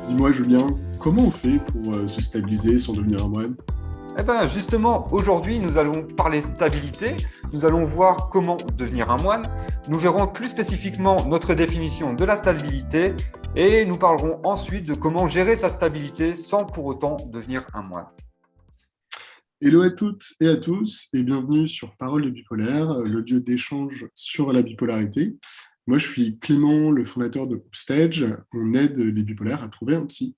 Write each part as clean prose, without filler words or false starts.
Dis-moi, Julien, comment on fait pour se stabiliser sans devenir un moine? Eh bien, justement, aujourd'hui, nous allons parler stabilité, nous allons voir comment devenir un moine, nous verrons plus spécifiquement notre définition de la stabilité et nous parlerons ensuite de comment gérer sa stabilité sans pour autant devenir un moine. Hello à toutes et à tous, et bienvenue sur Parole de bipolaire, le lieu d'échange sur la bipolarité. Moi, je suis Clément, le fondateur de Upstage. On aide les bipolaires à trouver un psy.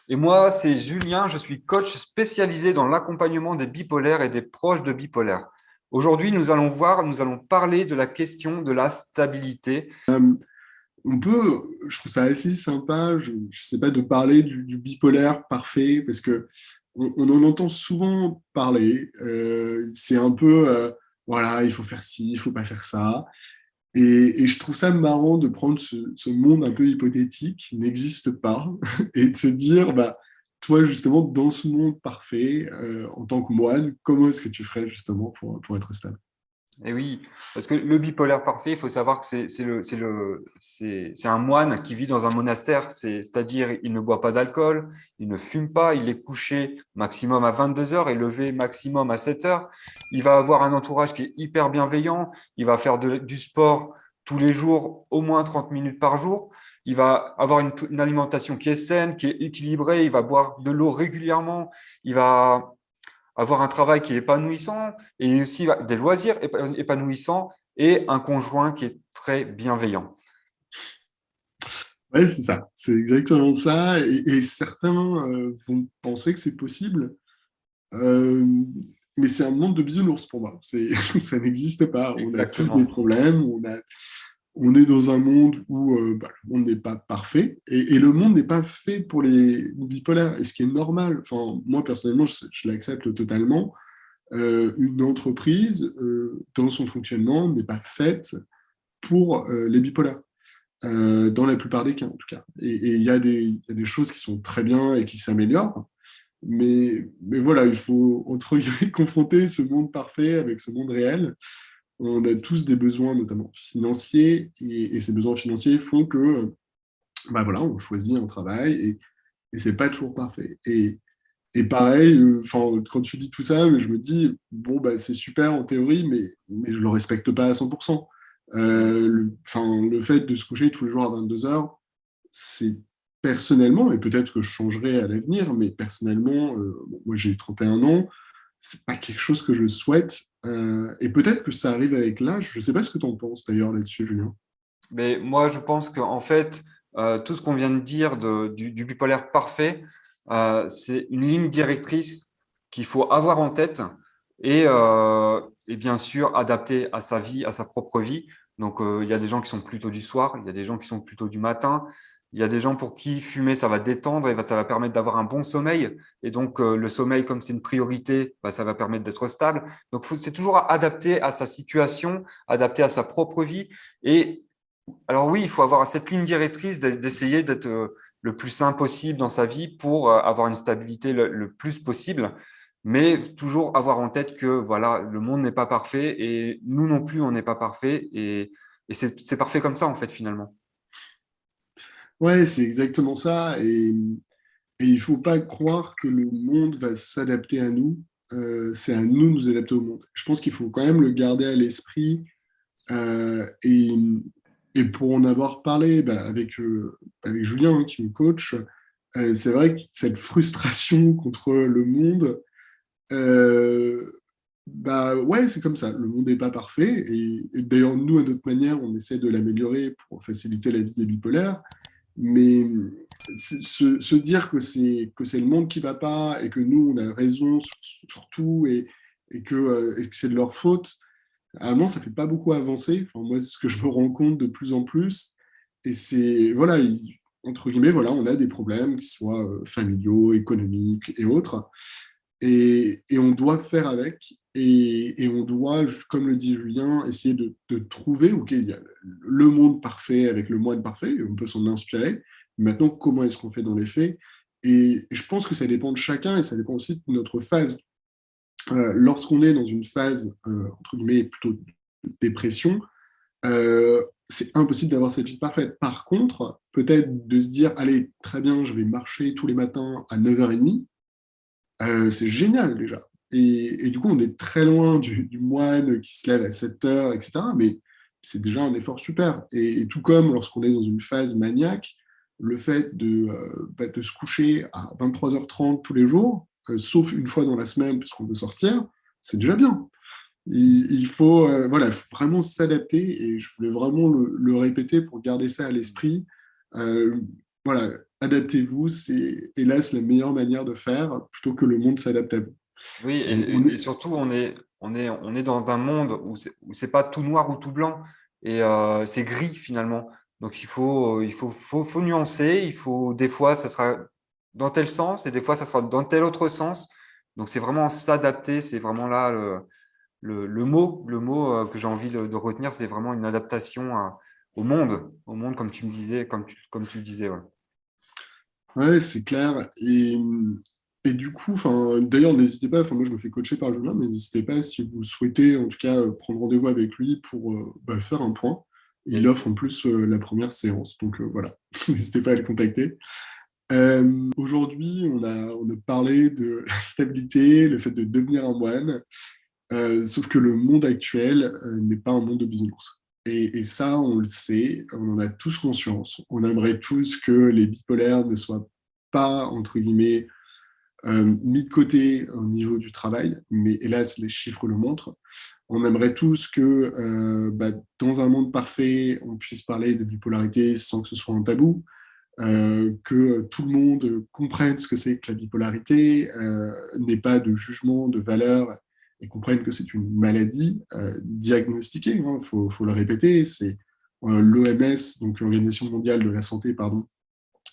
Et moi, c'est Julien, je suis coach spécialisé dans l'accompagnement des bipolaires et des proches de bipolaires. Aujourd'hui, nous allons parler de la question de la stabilité. On peut, je trouve ça assez sympa, je sais pas, de parler du bipolaire parfait, parce que on en entend souvent parler. C'est un peu, voilà, il faut faire ci, il faut pas faire ça. Et je trouve ça marrant de prendre ce monde un peu hypothétique qui n'existe pas et de se dire, bah, toi, justement, dans ce monde parfait, en tant que moine, comment est-ce que tu ferais justement pour être stable? Et oui, parce que le bipolaire parfait, il faut savoir que c'est un moine qui vit dans un monastère, c'est-à-dire il ne boit pas d'alcool, il ne fume pas, il est couché maximum à 22 heures et levé maximum à 7 heures. Il va avoir un entourage qui est hyper bienveillant, il va faire du sport tous les jours, au moins 30 minutes par jour. Il va avoir une alimentation qui est saine, qui est équilibrée, il va boire de l'eau régulièrement, il va avoir un travail qui est épanouissant et aussi des loisirs épanouissants et un conjoint qui est très bienveillant. Ouais, c'est ça, c'est exactement ça. Et certains vont penser que c'est possible, euh, mais c'est un monde de bisounours pour moi. Ça n'existe pas. On a tous des Exactement. problèmes, on est dans un monde où bah, le monde n'est pas parfait et le monde n'est pas fait pour les bipolaires. Et ce qui est normal, enfin, moi personnellement, je l'accepte totalement. Une entreprise, dans son fonctionnement, n'est pas faite pour les bipolaires, dans la plupart des cas en tout cas. Et il y a des choses qui sont très bien et qui s'améliorent, mais voilà, il faut entre guillemets confronter ce monde parfait avec ce monde réel. On a tous des besoins, notamment financiers, et ces besoins financiers font que, bah voilà, on choisit un travail et c'est pas toujours parfait. Et pareil, quand tu dis tout ça, je me dis, bon, bah, c'est super en théorie, mais je le respecte pas à 100%. Le fait de se coucher tous les jours à 22 heures, c'est personnellement, et peut-être que je changerai à l'avenir, mais personnellement, bon, moi j'ai 31 ans, c'est pas quelque chose que je souhaite. Et peut-être que ça arrive avec l'âge. Je sais pas ce que tu en penses d'ailleurs là-dessus, Julien. Mais moi, je pense qu'en fait, tout ce qu'on vient de dire du bipolaire parfait, c'est une ligne directrice qu'il faut avoir en tête et bien sûr adapter à sa vie, à sa propre vie. Donc, il y a des gens qui sont plutôt du soir, il y a des gens qui sont plutôt du matin, il y a des gens pour qui fumer, ça va détendre et ça va permettre d'avoir un bon sommeil. Et donc, le sommeil, comme c'est une priorité, bah, ça va permettre d'être stable. Donc, c'est toujours adapté à sa situation, adapté à sa propre vie. Et alors oui, il faut avoir cette ligne directrice d'essayer d'être le plus sain possible dans sa vie pour avoir une stabilité le plus possible, mais toujours avoir en tête que voilà, le monde n'est pas parfait et nous non plus, on n'est pas parfait et c'est parfait comme ça en fait finalement. Ouais, c'est exactement ça. Et il faut pas croire que le monde va s'adapter à nous. C'est à nous de nous adapter au monde. Je pense qu'il faut quand même le garder à l'esprit. Euh, et, et pour en avoir parlé bah, avec Julien, hein, qui me coach, c'est vrai que cette frustration contre le monde, bah ouais, c'est comme ça. Le monde n'est pas parfait. Et d'ailleurs, nous, à notre manière, on essaie de l'améliorer pour faciliter la vie des bipolaires. Mais se dire que c'est le monde qui va pas et que nous, on a raison sur tout et que c'est de leur faute, allemand, ça fait pas beaucoup avancer. Enfin, moi, c'est ce que je me rends compte de plus en plus. Et c'est, voilà, entre guillemets, voilà, on a des problèmes qui soient familiaux, économiques et autres. Et on doit faire avec. Et on doit, comme le dit Julien, essayer de trouver, OK, il y a le monde parfait avec le moine parfait, on peut s'en inspirer. Maintenant, comment est-ce qu'on fait dans les faits? Et je pense que ça dépend de chacun et ça dépend aussi de notre phase. Lorsqu'on est dans une phase, entre guillemets, plutôt de dépression, C'est impossible d'avoir cette vie parfaite. Par contre, peut-être de se dire, allez, très bien, je vais marcher tous les matins à 9h30, c'est génial déjà. Et du coup, on est très loin du moine qui se lève à 7h, etc. Mais c'est déjà un effort super. Et tout comme lorsqu'on est dans une phase maniaque, le fait de se coucher à 23h30 tous les jours, sauf une fois dans la semaine, puisqu'on veut sortir, c'est déjà bien. Il faut, voilà, faut vraiment s'adapter et je voulais vraiment le répéter pour garder ça à l'esprit. Euh, voilà, adaptez-vous, c'est hélas la meilleure manière de faire plutôt que le monde s'adapte à vous. Oui, On et est, surtout, on est dans un monde où c'est pas tout noir ou tout blanc, et c'est gris finalement. Donc faut nuancer, des fois, ça sera dans tel sens, et des fois, ça sera dans tel autre sens. Donc, c'est vraiment s'adapter, c'est vraiment là le mot que j'ai envie de retenir, c'est vraiment une adaptation au monde, comme tu me disais, comme tu le disais. Ouais. ouais, c'est clair. Et du coup, d'ailleurs, n'hésitez pas, moi je me fais coacher par Julien, mais n'hésitez pas si vous souhaitez en tout cas prendre rendez-vous avec lui pour faire un point. Il Yes. offre en plus la première séance, donc voilà, n'hésitez pas à le contacter. Aujourd'hui, on a parlé de la stabilité, le fait de devenir un moine, sauf que le monde actuel n'est pas un monde de bisounours. Et ça, on le sait, on en a tous conscience. On aimerait tous que les bipolaires ne soient pas, entre guillemets, mis de côté au niveau du travail, mais hélas, les chiffres le montrent. On aimerait tous que, dans un monde parfait, on puisse parler de bipolarité sans que ce soit un tabou, que tout le monde comprenne ce que c'est que la bipolarité, n'ait pas de jugement, de valeur, et comprenne que c'est une maladie diagnostiquée, il faut le répéter, c'est l'OMS, donc l'Organisation mondiale de la santé, pardon,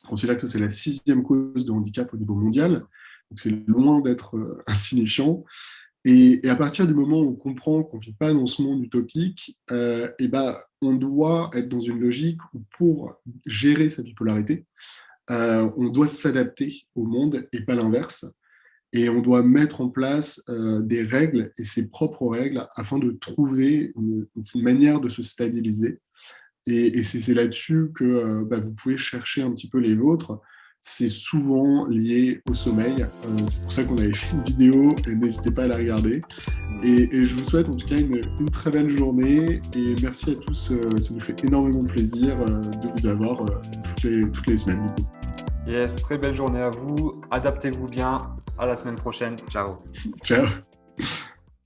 considère que c'est la 6e cause de handicap au niveau mondial, donc c'est loin d'être insignifiant. Et à partir du moment où on comprend qu'on ne vit pas dans ce monde utopique, on doit être dans une logique où pour gérer sa bipolarité, on doit s'adapter au monde et pas l'inverse. Et on doit mettre en place des règles et ses propres règles afin de trouver une manière de se stabiliser. Et c'est là-dessus que vous pouvez chercher un petit peu les vôtres. C'est souvent lié au sommeil. C'est pour ça qu'on avait fait une vidéo et n'hésitez pas à la regarder. Et je vous souhaite en tout cas une très belle journée et merci à tous. Ça nous fait énormément plaisir de vous avoir toutes les semaines. Du coup. Yes, très belle journée à vous. Adaptez-vous bien. À la semaine prochaine. Ciao. Ciao.